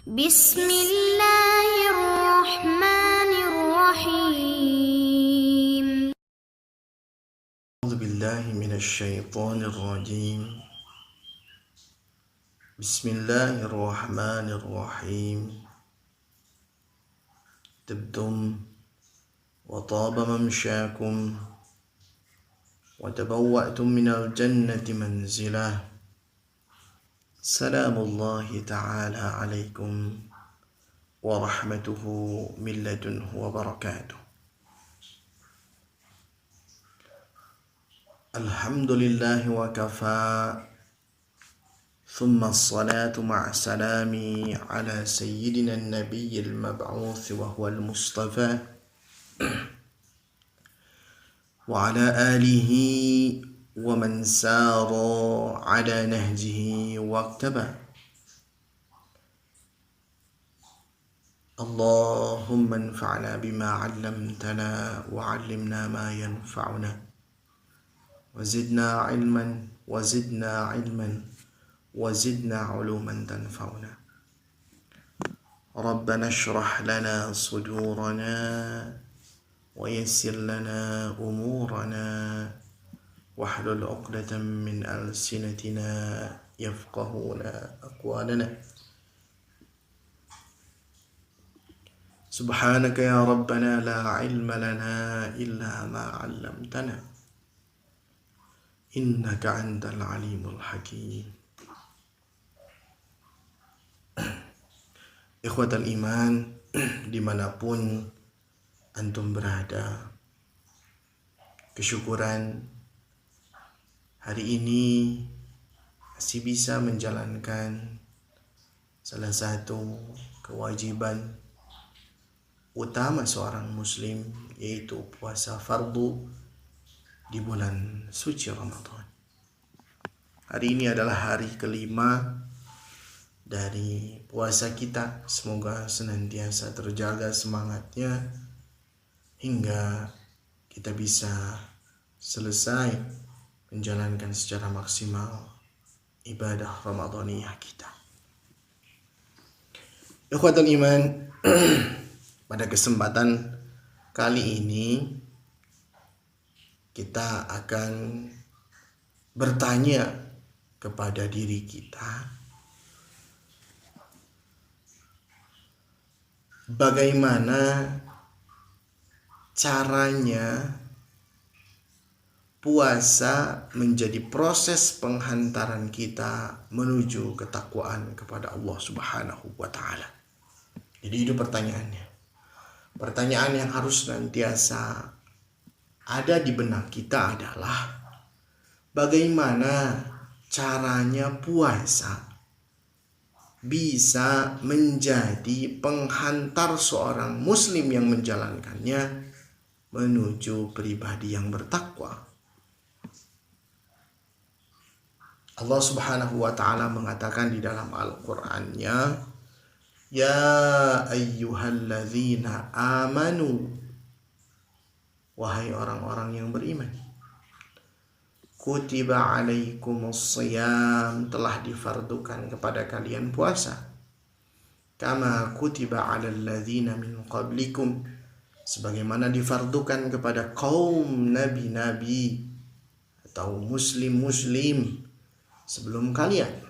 بسم الله الرحمن الرحيم. أعوذ بالله من الشيطان الرجيم. بسم الله الرحمن الرحيم. طبتم وطاب ممشاكم وتبوأتم من الجنة منزلا. سلام الله تعالى عليكم ورحمته من لدنه وبركاته. الحمد لله وكفى، ثم الصلاة مع السلام على سيدنا النبي المبعوث وهو المصطفى وعلى آله ومن سار على نهجه واقتبى. اللهم انفعنا بما علمتنا وعلمنا ما ينفعنا وزدنا علما وزدنا علوما تنفعنا. ربنا اشرح لنا صدورنا ويسر لنا أمورنا واحلل عقدة من ألسنتنا يفقهون أقوالنا. سبحانك يا ربنا لا علم لنا إلا ما علمتنا إنك أنت العليم الحكيم. Ikhwatal iman, dimanapun antum berada, kesyukuran hari ini masih bisa menjalankan salah satu kewajiban utama seorang muslim, yaitu puasa fardu di bulan suci Ramadan. Hari ini adalah hari kelima dari puasa kita. Semoga senantiasa terjaga semangatnya hingga kita bisa selesai menjalankan secara maksimal ibadah Ramadaniyah kita. Ikhwatul iman, pada kesempatan kali ini kita akan bertanya kepada diri kita, bagaimana caranya puasa menjadi proses penghantaran kita menuju ketakwaan kepada Allah Subhanahu wa Ta'ala. Jadi itu pertanyaannya. Pertanyaan yang harus senantiasa ada di benak kita adalah bagaimana caranya puasa bisa menjadi penghantar seorang muslim yang menjalankannya menuju pribadi yang bertakwa. Allah Subhanahu wa Ta'ala mengatakan di dalam Al-Qur'annya, ya ayyuhalladzina amanu, wahai orang-orang yang beriman, kutiba alaikumus shiyam, telah difardukan kepada kalian puasa, kama kutiba alal ladzina min qablikum, sebagaimana difardukan kepada kaum nabi-nabi atau muslim-muslim sebelum kalian,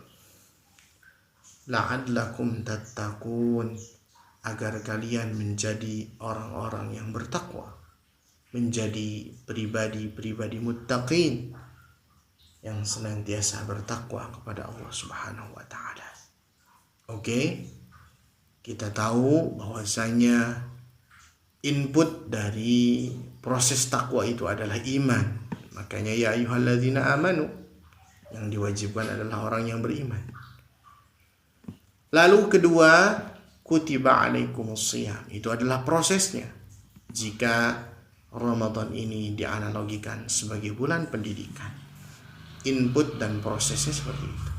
la'allakum tattaqun, agar kalian menjadi orang-orang yang bertakwa, menjadi pribadi-pribadi muttaqin yang senantiasa bertakwa kepada Allah Subhanahu wa Ta'ala. Oke, kita tahu bahwasanya input dari proses takwa itu adalah iman. Makanya ya ayyuhalladzina amanu, yang diwajibkan adalah orang yang beriman. Lalu kedua, kutiba alaikumus shiyam, itu adalah prosesnya. Jika Ramadan ini dianalogikan sebagai bulan pendidikan, input dan prosesnya seperti itu.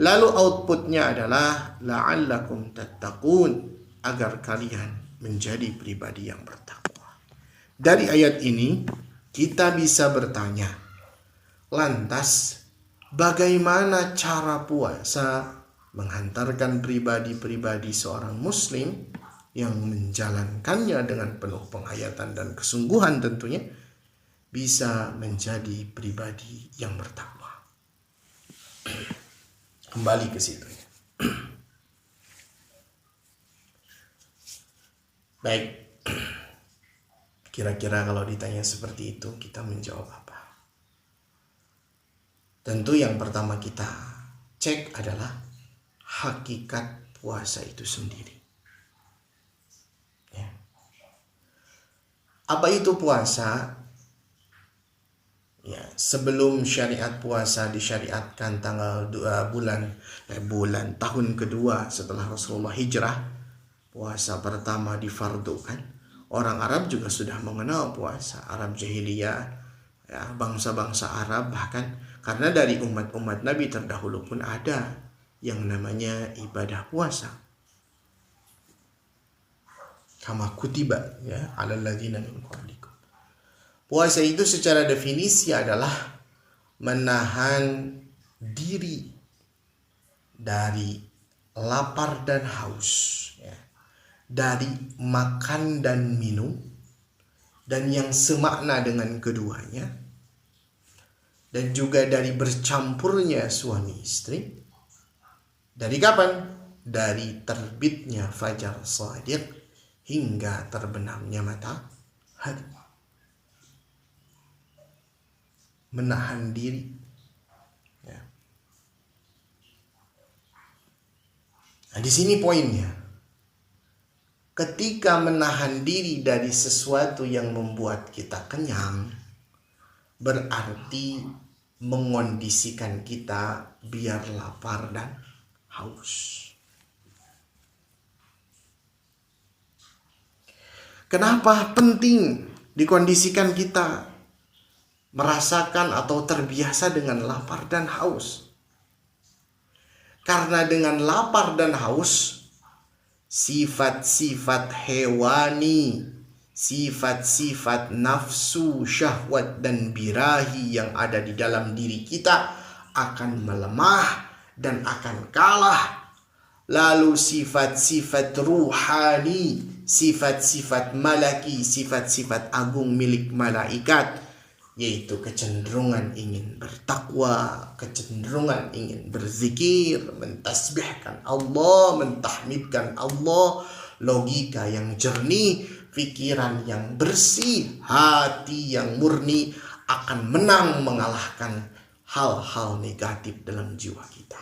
Lalu outputnya adalah la'allakum tattaqun, agar kalian menjadi pribadi yang bertakwa. Dari ayat ini kita bisa bertanya, lantas bagaimana cara puasa menghantarkan pribadi-pribadi seorang muslim yang menjalankannya dengan penuh penghayatan dan kesungguhan tentunya bisa menjadi pribadi yang bertakwa. Kembali ke situ. Baik, kira-kira kalau ditanya seperti itu kita menjawab apa? Tentu yang pertama kita cek adalah hakikat puasa itu sendiri. Ya. Apa itu puasa? Ya, sebelum syariat puasa disyariatkan tanggal bulan tahun kedua setelah Rasulullah hijrah, puasa pertama difardukan. Orang Arab juga sudah mengenal puasa. Arab jahiliyah, ya, bangsa-bangsa Arab bahkan, karena dari umat-umat Nabi terdahulu pun ada yang namanya ibadah puasa. Kama kutiba ya alal ladzina min qablikum. Puasa itu secara definisi adalah menahan diri dari lapar dan haus, ya, dari makan dan minum, dan yang semakna dengan keduanya, dan juga dari bercampurnya suami istri. Dari kapan? Dari terbitnya fajar shadiq hingga terbenamnya matahari. Menahan diri, ya. Nah, di sini poinnya. Ketika menahan diri dari sesuatu yang membuat kita kenyang, berarti mengondisikan kita biar lapar dan haus. Kenapa penting dikondisikan kita merasakan atau terbiasa dengan lapar dan haus? Karena dengan lapar dan haus, sifat-sifat hewani, sifat-sifat nafsu, syahwat dan birahi yang ada di dalam diri kita akan melemah dan akan kalah. Lalu sifat-sifat ruhani, sifat-sifat malaki, sifat-sifat agung milik malaikat, yaitu kecenderungan ingin bertakwa, kecenderungan ingin berzikir, mentasbihkan Allah, mentahmidkan Allah, logika yang jernih, pikiran yang bersih, hati yang murni akan menang mengalahkan hal-hal negatif dalam jiwa kita.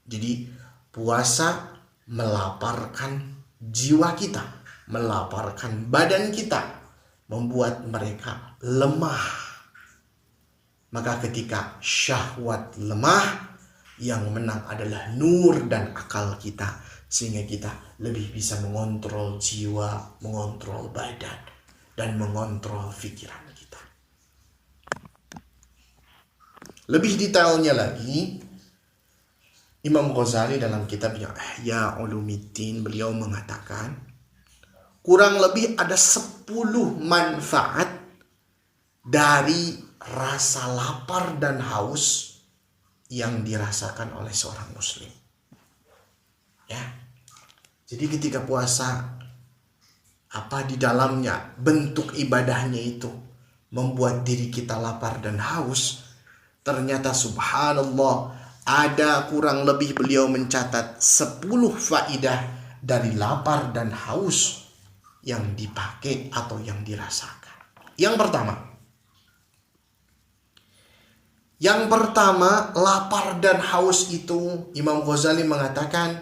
Jadi puasa melaparkan jiwa kita, melaparkan badan kita, membuat mereka lemah. Maka ketika syahwat lemah, yang menang adalah nur dan akal kita, sehingga kita lebih bisa mengontrol jiwa, mengontrol badan, dan mengontrol pikiran kita. Lebih detailnya lagi, Imam Ghazali dalam kitabnya Ihya Ulumuddin, beliau mengatakan kurang lebih ada 10 manfaat dari rasa lapar dan haus yang dirasakan oleh seorang muslim. Ya. Jadi ketika puasa, apa di dalamnya, bentuk ibadahnya itu membuat diri kita lapar dan haus, ternyata subhanallah ada kurang lebih beliau mencatat 10 faidah dari lapar dan haus yang dipakai atau yang dirasakan. Yang pertama, lapar dan haus itu Imam Ghazali mengatakan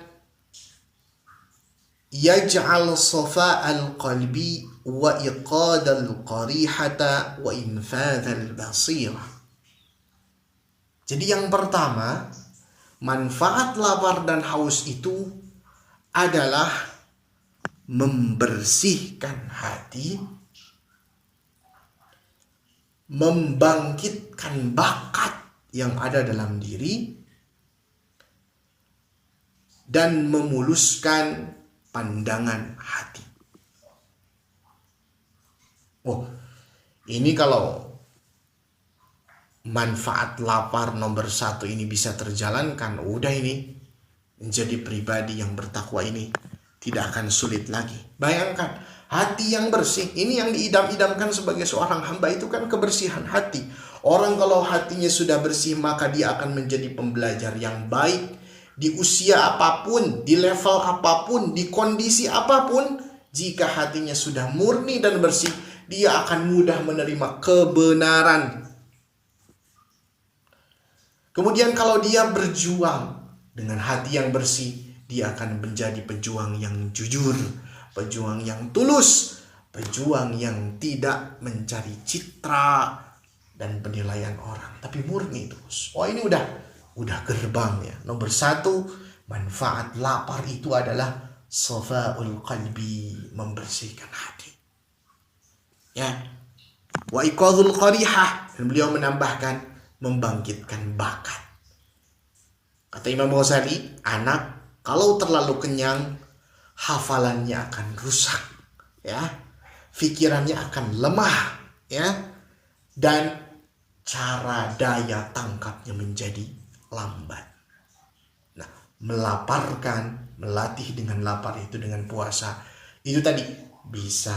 yaj'al safa'al qalbi wa iqadal qarihata wa infadhal basirah. Jadi yang pertama, manfaat lapar dan haus itu adalah membersihkan hati, membangkitkan bakat yang ada dalam diri, dan memuluskan pandangan hati. Oh, ini kalau manfaat lapar nomor 1 ini bisa terjalankan, udah ini menjadi pribadi yang bertakwa ini tidak akan sulit lagi. Bayangkan, hati yang bersih, ini yang diidam-idamkan sebagai seorang hamba itu kan kebersihan hati. Orang kalau hatinya sudah bersih, maka dia akan menjadi pembelajar yang baik di usia apapun, di level apapun, di kondisi apapun. Jika hatinya sudah murni dan bersih, dia akan mudah menerima kebenaran. Kemudian kalau dia berjuang dengan hati yang bersih, dia akan menjadi pejuang yang jujur, pejuang yang tulus, pejuang yang tidak mencari citra dan penilaian orang, tapi murni terus. Oh, ini udah gerbang ya. Nomor 1, manfaat lapar itu adalah safaul qalbi, membersihkan hati. Ya. Wa iqadhul qarihah, dan beliau menambahkan membangkitkan bakat. Kata Imam Ghazali, anak kalau terlalu kenyang, hafalannya akan rusak, ya. Pikirannya akan lemah, ya. Dan cara daya tangkapnya menjadi lambat. Nah, melaparkan, melatih dengan lapar itu dengan puasa, itu tadi bisa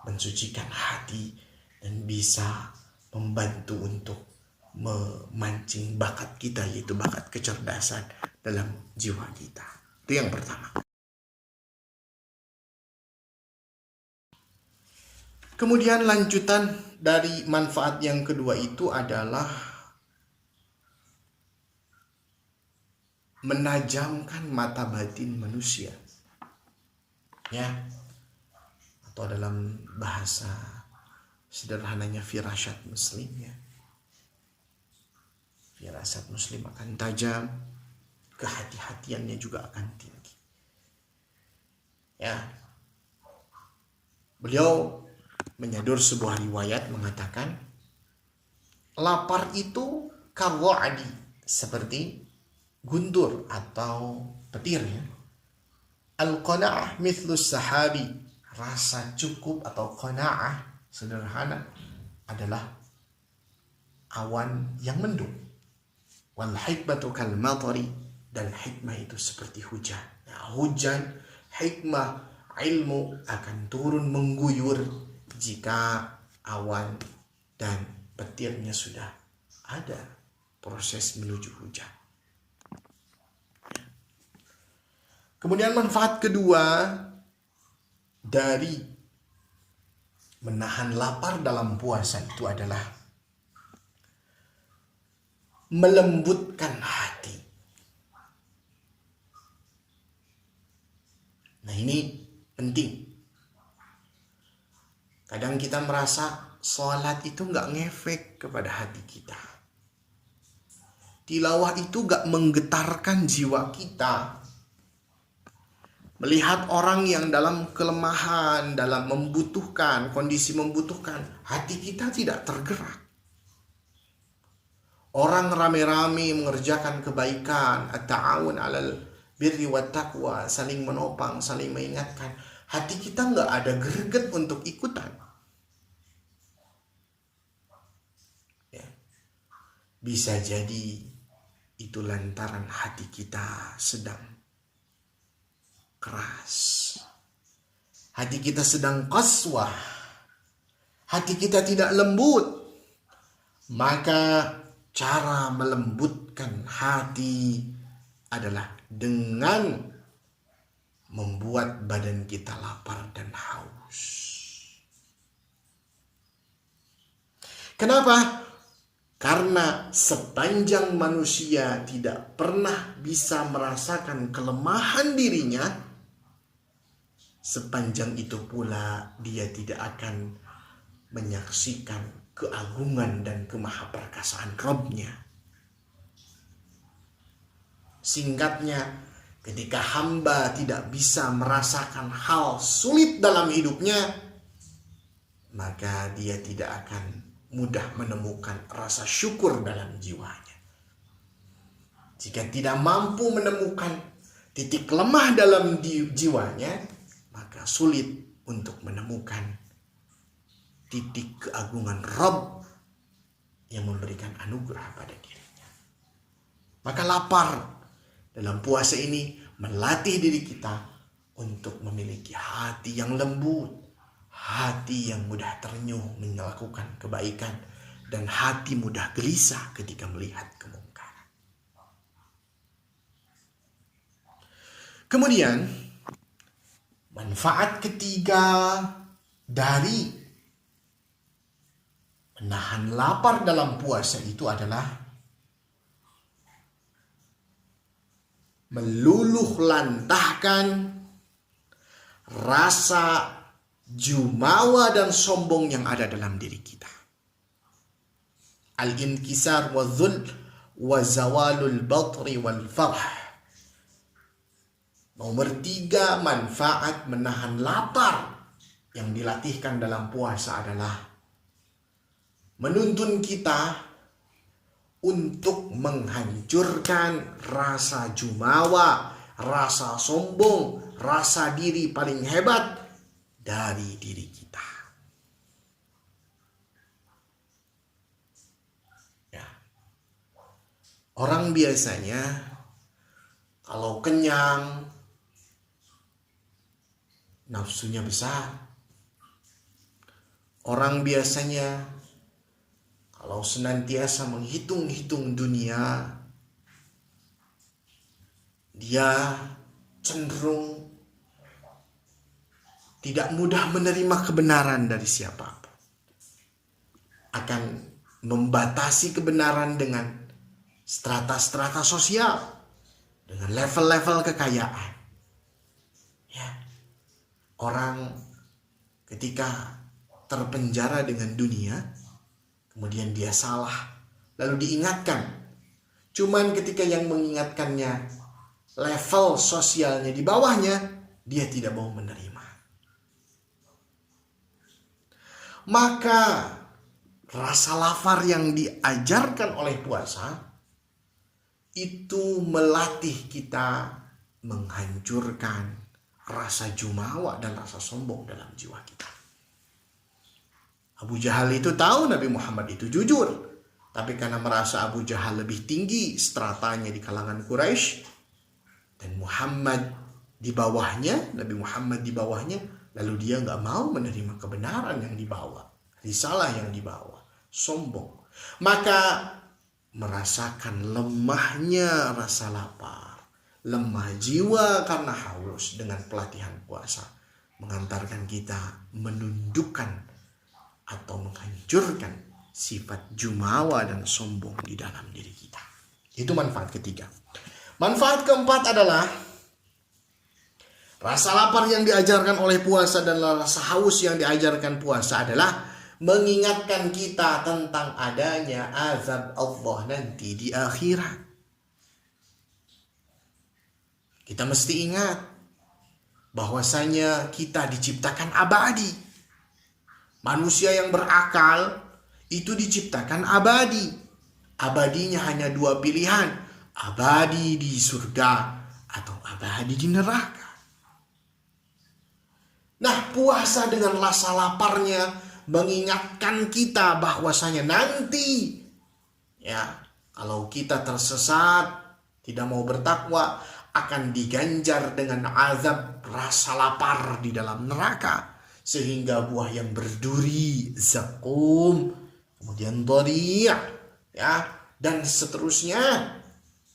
mensucikan hati dan bisa membantu untuk memancing bakat kita, yaitu bakat kecerdasan dalam jiwa kita. Itu yang pertama. Kemudian lanjutan dari manfaat yang kedua itu adalah menajamkan mata batin manusia. Ya. Atau dalam bahasa sederhananya firasat muslim, ya. Firasat muslim akan tajam, kehati-hatiannya juga akan tinggi. Ya. Beliau menyadur sebuah riwayat mengatakan, lapar itu karwa'adi, seperti guntur atau petir, ya. Al-qana'ah mithlus sahabi, rasa cukup atau qana'ah sederhana adalah awan yang mendung. Wal hikmatu kal matari, dan hikmah itu seperti hujan. Nah, hujan, hikmah, ilmu akan turun mengguyur jika awan dan petirnya sudah ada proses menuju hujan. Kemudian manfaat kedua dari menahan lapar dalam puasa itu adalah melembutkan hati. Nah, ini penting. Kadang kita merasa sholat itu gak ngefek kepada hati kita. Tilawah itu gak menggetarkan jiwa kita. Melihat orang yang dalam kelemahan, dalam membutuhkan, kondisi membutuhkan, hati kita tidak tergerak. Orang rame-rame mengerjakan kebaikan, at-ta'awun 'alal birri wat taqwa, saling menopang, saling mengingatkan. Hati kita nggak ada greget untuk ikutan. Ya. Bisa jadi itu lantaran hati kita sedang keras. Hati kita sedang qaswah. Hati kita tidak lembut. Maka cara melembutkan hati adalah dengan membuat badan kita lapar dan haus. Kenapa? Karena sepanjang manusia tidak pernah bisa merasakan kelemahan dirinya, sepanjang itu pula dia tidak akan menyaksikan keagungan dan kemahaperkasaan Rabb-Nya. Singkatnya, ketika hamba tidak bisa merasakan hal sulit dalam hidupnya, maka dia tidak akan mudah menemukan rasa syukur dalam jiwanya. Jika tidak mampu menemukan titik lemah dalam jiwanya, maka sulit untuk menemukan titik keagungan Rabb yang memberikan anugerah pada dirinya. Maka lapar dalam puasa ini melatih diri kita untuk memiliki hati yang lembut, hati yang mudah ternyuh melakukan kebaikan, dan hati mudah gelisah ketika melihat kemungkaran. Kemudian, manfaat ketiga dari menahan lapar dalam puasa itu adalah meluluh lantahkan rasa jumawa dan sombong yang ada dalam diri kita. Al-inkisar wa dhul wa zawalul batri wal farh. Nomor 3, manfaat menahan lapar yang dilatihkan dalam puasa adalah menuntun kita untuk menghancurkan rasa jumawa, rasa sombong, rasa diri paling hebat dari diri kita. Ya. Orang biasanya kalau kenyang, nafsunya besar. Orang biasanya kalau senantiasa menghitung-hitung dunia, dia cenderung tidak mudah menerima kebenaran dari siapapun. Akan membatasi kebenaran dengan strata-strata sosial, dengan level-level kekayaan. Ya. Orang ketika terpenjara dengan dunia, kemudian dia salah, lalu diingatkan. Cuman ketika yang mengingatkannya level sosialnya di bawahnya, dia tidak mau menerima. Maka rasa lapar yang diajarkan oleh puasa itu melatih kita menghancurkan rasa jumawa dan rasa sombong dalam jiwa kita. Abu Jahal itu tahu Nabi Muhammad itu jujur. Tapi karena merasa Abu Jahal lebih tinggi stratanya di kalangan Quraisy, dan Muhammad di bawahnya, Nabi Muhammad di bawahnya, lalu dia gak mau menerima kebenaran yang dibawa, risalah yang dibawa, sombong. Maka merasakan lemahnya rasa lapar, lemah jiwa karena haus dengan pelatihan puasa, mengantarkan kita menundukkan atau menghancurkan sifat jumawa dan sombong di dalam diri kita. Itu manfaat ketiga. Manfaat keempat adalah rasa lapar yang diajarkan oleh puasa dan rasa haus yang diajarkan puasa adalah mengingatkan kita tentang adanya azab Allah nanti di akhirat. Kita mesti ingat bahwasanya kita diciptakan abadi. Manusia yang berakal itu diciptakan abadi. Abadinya hanya 2 pilihan. Abadi di surga atau abadi di neraka. Nah, puasa dengan rasa laparnya mengingatkan kita bahwasanya nanti, ya, kalau kita tersesat, tidak mau bertakwa, akan diganjar dengan azab rasa lapar di dalam neraka. Sehingga buah yang berduri, zakum, kemudian dhari', ya, dan seterusnya.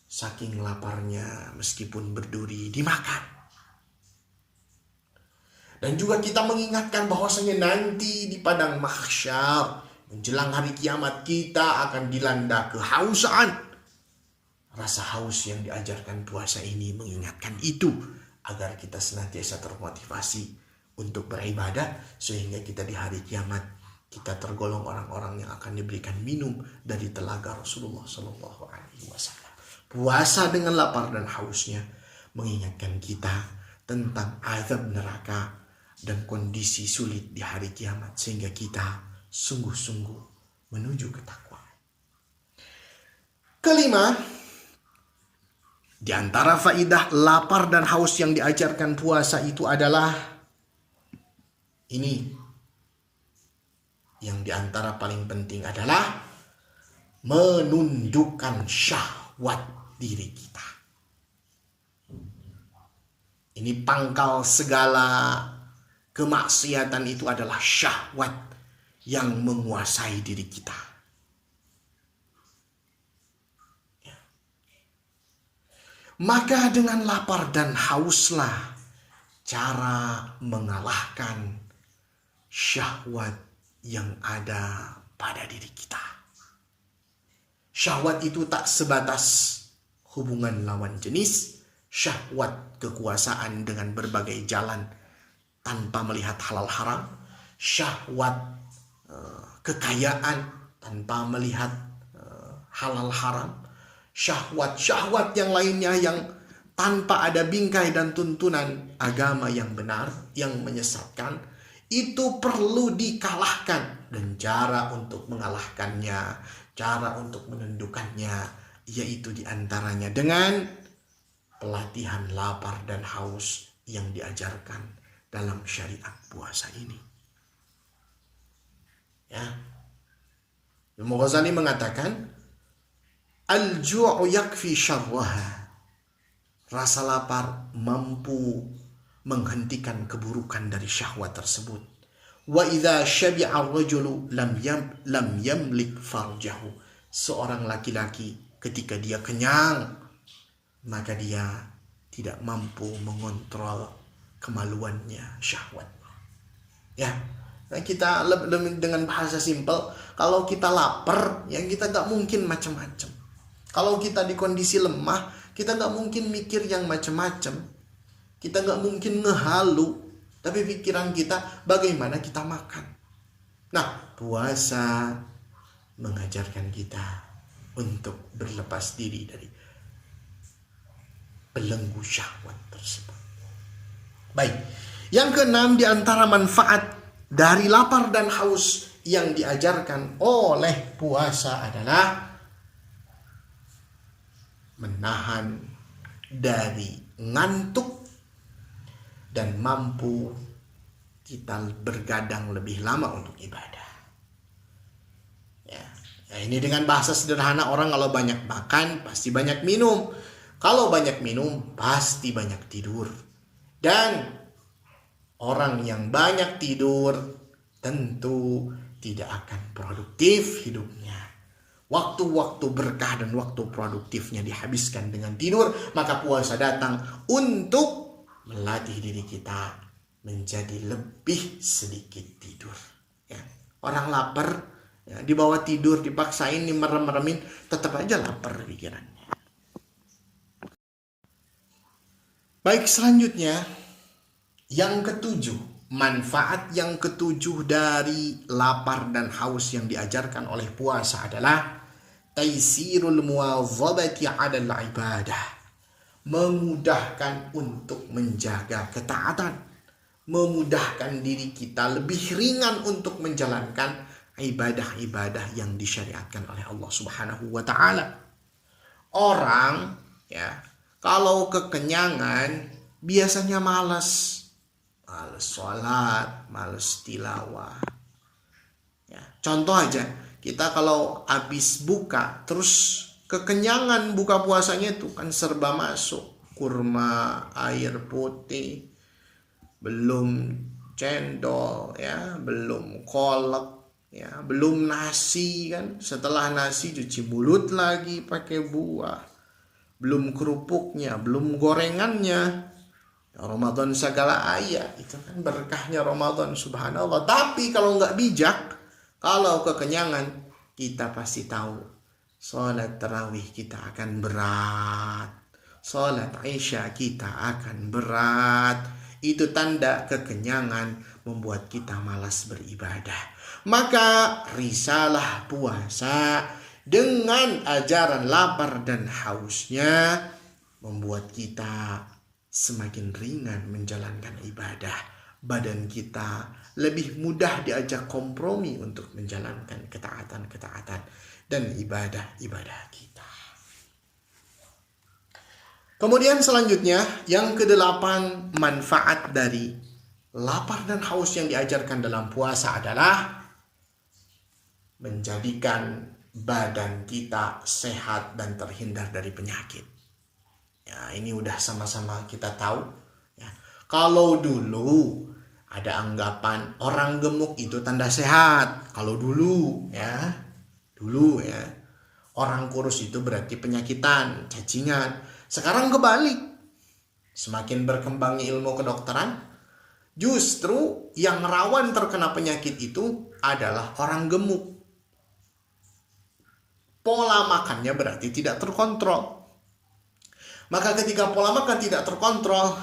Saking laparnya meskipun berduri dimakan. Dan juga kita mengingatkan bahwasanya nanti di padang mahsyar menjelang hari kiamat kita akan dilanda kehausan. Rasa haus yang diajarkan puasa ini mengingatkan itu agar kita senantiasa termotivasi untuk beribadah, sehingga kita di hari kiamat kita tergolong orang-orang yang akan diberikan minum dari telaga Rasulullah SAW. Puasa dengan lapar dan hausnya mengingatkan kita tentang azab neraka dan kondisi sulit di hari kiamat, sehingga kita sungguh-sungguh menuju ketakwaan. Kelima, di antara faidah lapar dan haus yang diajarkan puasa itu adalah ini, yang diantara paling penting adalah menundukkan syahwat diri kita. Ini pangkal segala kemaksiatan itu adalah syahwat yang menguasai diri kita. Maka dengan lapar dan hauslah cara mengalahkan syahwat yang ada pada diri kita. Syahwat itu tak sebatas hubungan lawan jenis, syahwat kekuasaan dengan berbagai jalan tanpa melihat halal haram, syahwat kekayaan tanpa melihat halal haram, syahwat-syahwat yang lainnya yang tanpa ada bingkai dan tuntunan agama yang benar, yang menyesatkan, itu perlu dikalahkan. Dan cara untuk mengalahkannya, cara untuk menundukkannya, yaitu diantaranya dengan pelatihan lapar dan haus yang diajarkan dalam syariat puasa ini. Ya, Imam Ghazali mengatakan, al-ju'u yakfi syarraha. Rasa lapar mampu menghentikan keburukan dari syahwat tersebut. Wa idza syabi'a ar-rajulu lam yamlik farjahu. Seorang laki-laki ketika dia kenyang, maka dia tidak mampu mengontrol kemaluannya, syahwatnya. Ya, nah kita dengan bahasa simpel, kalau kita lapar, ya kita gak mungkin macam-macam. Kalau kita di kondisi lemah, kita gak mungkin mikir yang macam-macam. Kita gak mungkin ngehalu. Tapi pikiran kita bagaimana kita makan. Nah, puasa mengajarkan kita untuk berlepas diri dari belenggu syahwat tersebut. Baik, yang keenam di antara manfaat dari lapar dan haus yang diajarkan oleh puasa adalah menahan dari ngantuk dan mampu kita bergadang lebih lama untuk ibadah. Ya, ini dengan bahasa sederhana, orang kalau banyak makan pasti banyak minum. Kalau banyak minum pasti banyak tidur. Dan orang yang banyak tidur tentu tidak akan produktif hidupnya. Waktu-waktu berkah dan waktu produktifnya dihabiskan dengan tidur. Maka puasa datang untuk melatih diri kita menjadi lebih sedikit tidur. Ya. Orang lapar, ya, dibawa tidur, dipaksain, dimerem-meremin, tetap aja lapar pikirannya. Baik, selanjutnya yang ketujuh, manfaat yang ketujuh dari lapar dan haus yang diajarkan oleh puasa adalah taisirul muwadzabati 'alal ibadah. Memudahkan untuk menjaga ketaatan, memudahkan diri kita lebih ringan untuk menjalankan ibadah-ibadah yang disyariatkan oleh Allah Subhanahu wa taala. Orang, ya, kalau kekenyangan biasanya malas sholat, malas tilawah. Ya, contoh aja, kita kalau habis buka terus kekenyangan buka puasanya itu kan serba masuk. Kurma, air putih, belum cendol, ya, belum kolak, ya, belum nasi kan. Setelah nasi cuci mulut lagi pakai buah. Belum kerupuknya, belum gorengannya. Ramadan segala ayat, itu kan berkahnya Ramadan, subhanallah. Tapi kalau nggak bijak, kalau kekenyangan, kita pasti tahu sholat tarawih kita akan berat, sholat isya kita akan berat. Itu tanda kekenyangan membuat kita malas beribadah. Maka risalah puasa dengan ajaran lapar dan hausnya membuat kita semakin ringan menjalankan ibadah. Badan kita lebih mudah diajak kompromi untuk menjalankan ketaatan-ketaatan dan ibadah-ibadah kita. Kemudian selanjutnya, yang kedelapan, manfaat dari lapar dan haus yang diajarkan dalam puasa adalah menjadikan badan kita sehat dan terhindar dari penyakit. Ya, ini udah sama-sama kita tahu. Ya. Kalau dulu ada anggapan orang gemuk itu tanda sehat. Kalau dulu ya, orang kurus itu berarti penyakitan, cacingan. Sekarang kebalik. Semakin berkembangnya ilmu kedokteran, justru yang rawan terkena penyakit itu adalah orang gemuk. Pola makannya berarti tidak terkontrol. Maka ketika pola makan tidak terkontrol,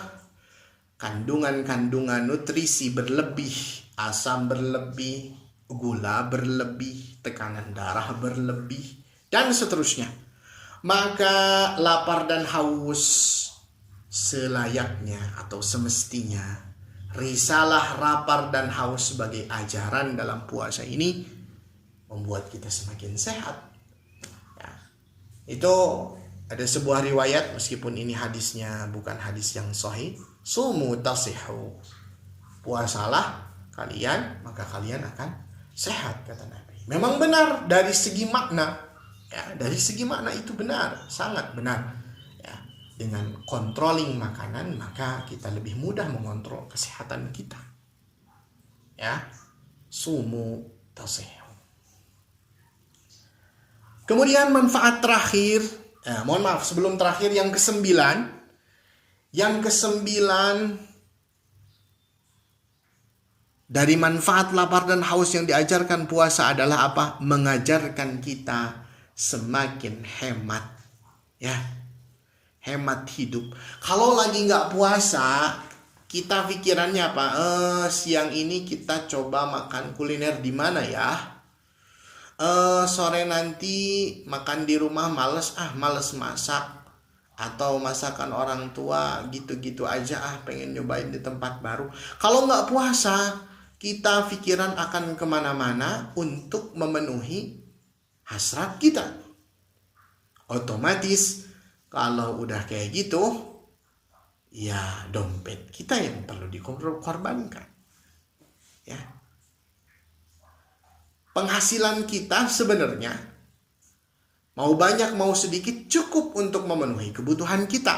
kandungan-kandungan nutrisi berlebih, asam berlebih, gula berlebih, tekanan darah berlebih, dan seterusnya. Maka lapar dan haus selayaknya atau semestinya, risalah lapar dan haus sebagai ajaran dalam puasa ini membuat kita semakin sehat. Itu ada sebuah riwayat, meskipun ini hadisnya bukan hadis yang sahih. Sumu tasihu, puasalah kalian maka kalian akan sehat, kata Nabi. Memang benar dari segi makna, ya, dari segi makna itu benar, sangat benar. Ya, dengan controlling makanan maka kita lebih mudah mengontrol kesehatan kita. Ya, sumu tasihu. Kemudian manfaat terakhir, mohon maaf sebelum terakhir, yang kesembilan dari manfaat lapar dan haus yang diajarkan puasa adalah apa? Mengajarkan kita semakin hemat, ya, hemat hidup. Kalau lagi nggak puasa, kita pikirannya apa? Siang ini kita coba makan kuliner di mana ya? Sore nanti makan di rumah males masak, atau masakan orang tua gitu-gitu aja, pengen nyobain di tempat baru. Kalau nggak puasa, kita pikiran akan kemana-mana untuk memenuhi hasrat kita. Otomatis kalau udah kayak gitu, ya dompet kita yang perlu dikorbankan, ya. Penghasilan kita sebenarnya mau banyak mau sedikit cukup untuk memenuhi kebutuhan kita.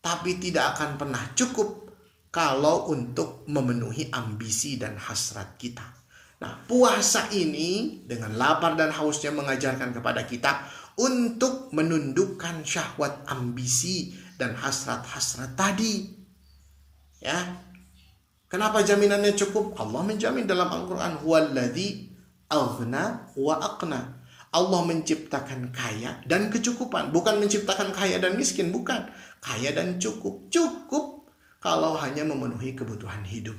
Tapi tidak akan pernah cukup kalau untuk memenuhi ambisi dan hasrat kita. Nah, puasa ini dengan lapar dan hausnya mengajarkan kepada kita untuk menundukkan syahwat, ambisi dan hasrat-hasrat tadi. Ya. Kenapa jaminannya cukup? Allah menjamin dalam Al-Quran, huwallazi aghna wa aqna. Allah menciptakan kaya dan kecukupan, bukan menciptakan kaya dan miskin, bukan. Kaya dan cukup. Cukup kalau hanya memenuhi kebutuhan hidup.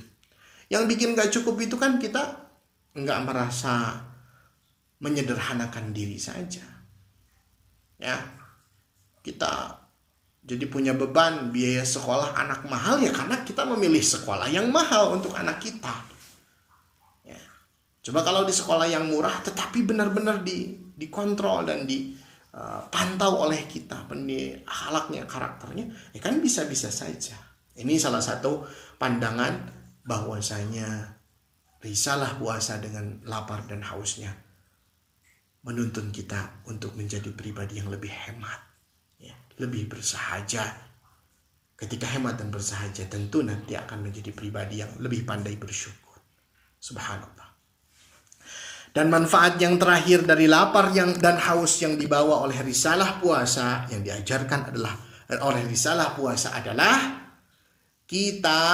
Yang bikin gak cukup itu kan kita gak merasa menyederhanakan diri saja. Ya, kita jadi punya beban biaya sekolah anak mahal ya karena kita memilih sekolah yang mahal untuk anak kita. Coba kalau di sekolah yang murah tetapi benar-benar dikontrol dan dipantau oleh kita, akhlaknya, karakternya, ya kan bisa-bisa saja. Ini salah satu pandangan bahwasanya risalah puasa dengan lapar dan hausnya menuntun kita untuk menjadi pribadi yang lebih hemat, ya, lebih bersahaja. Ketika hemat dan bersahaja, tentu nanti akan menjadi pribadi yang lebih pandai bersyukur. Subhanallah. Dan manfaat yang terakhir dari lapar dan haus yang dibawa oleh risalah puasa yang diajarkan oleh risalah puasa adalah kita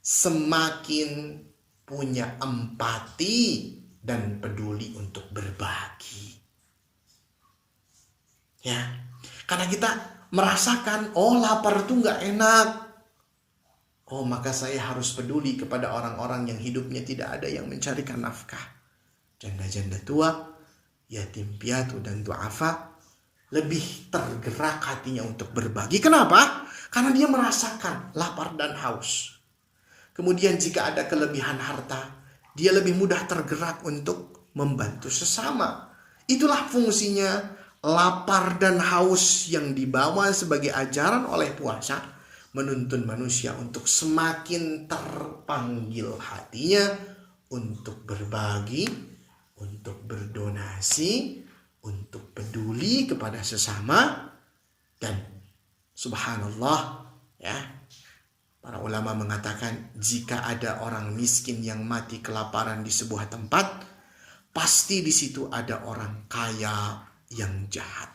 semakin punya empati dan peduli untuk berbagi. Ya, karena kita merasakan, lapar itu nggak enak. Maka saya harus peduli kepada orang-orang yang hidupnya tidak ada yang mencarikan nafkah. Janda-janda tua, yatim piatu dan duafa, lebih tergerak hatinya untuk berbagi. Kenapa? Karena dia merasakan lapar dan haus. Kemudian jika ada kelebihan harta, dia lebih mudah tergerak untuk membantu sesama. Itulah fungsinya lapar dan haus yang dibawa sebagai ajaran oleh puasa, menuntun manusia untuk semakin terpanggil hatinya untuk berbagi, untuk berdonasi, untuk peduli kepada sesama, dan subhanallah ya, para ulama mengatakan jika ada orang miskin yang mati kelaparan di sebuah tempat, pasti di situ ada orang kaya yang jahat.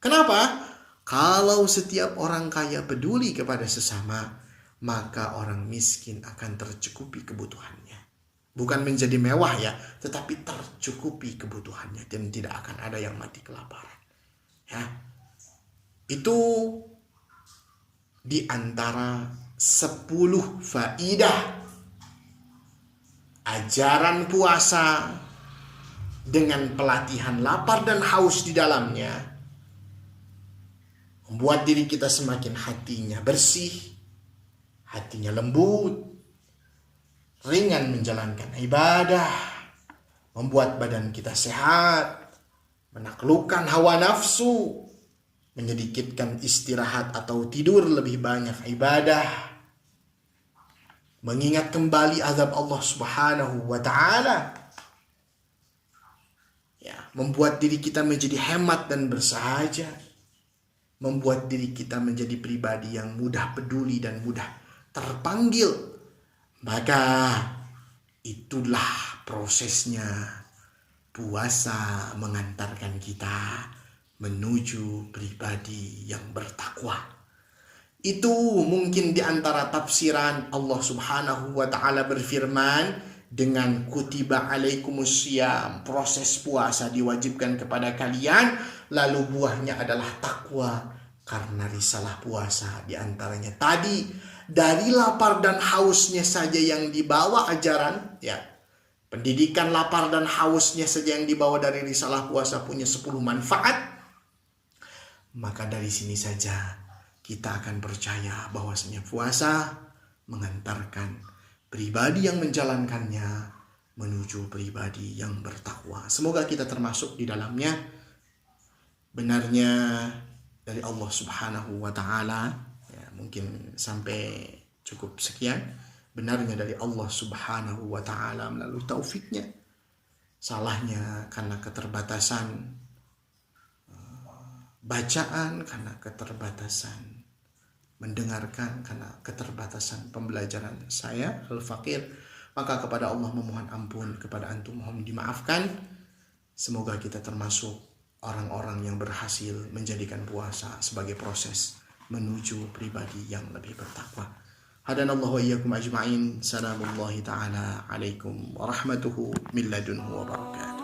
Kenapa? Kalau setiap orang kaya peduli kepada sesama, maka orang miskin akan tercukupi kebutuhannya. Bukan menjadi mewah ya, tetapi tercukupi kebutuhannya dan tidak akan ada yang mati kelaparan. Ya. Itu di antara 10 faidah ajaran puasa dengan pelatihan lapar dan haus di dalamnya, membuat diri kita semakin hatinya bersih, hatinya lembut, ringan menjalankan ibadah, membuat badan kita sehat, menaklukkan hawa nafsu, menyedikitkan istirahat atau tidur lebih banyak ibadah, mengingat kembali azab Allah Subhanahu wa ta'ala, ya, membuat diri kita menjadi hemat dan bersahaja, membuat diri kita menjadi pribadi yang mudah peduli dan mudah terpanggil. Maka itulah prosesnya puasa mengantarkan kita menuju pribadi yang bertakwa. Itu mungkin di antara tafsiran Allah Subhanahu wa ta'ala berfirman dengan kutiba alaikumusiyam, proses puasa diwajibkan kepada kalian, lalu buahnya adalah takwa. Karena risalah puasa diantaranya tadi, dari lapar dan hausnya saja yang dibawa ajaran, ya, pendidikan lapar dan hausnya saja yang dibawa dari risalah puasa punya 10 manfaat. Maka dari sini saja kita akan percaya bahwasanya puasa mengantarkan pribadi yang menjalankannya menuju pribadi yang bertakwa. Semoga kita termasuk di dalamnya. Benarnya dari Allah Subhanahu wa ta'ala, ya, mungkin sampai cukup sekian. Benarnya dari Allah Subhanahu wa ta'ala melalui taufiknya. Salahnya karena keterbatasan bacaan, karena keterbatasan mendengarkan, karena keterbatasan pembelajaran saya al-faqir, maka kepada Allah memohon ampun, kepada antum mohon dimaafkan. Semoga kita termasuk orang-orang yang berhasil menjadikan puasa sebagai proses menuju pribadi yang lebih bertakwa. Hadanallahu wa iyyakum ajma'in. Salamullahi ta'ala alaikum warahmatuhu min ladunhu wa barakatuh.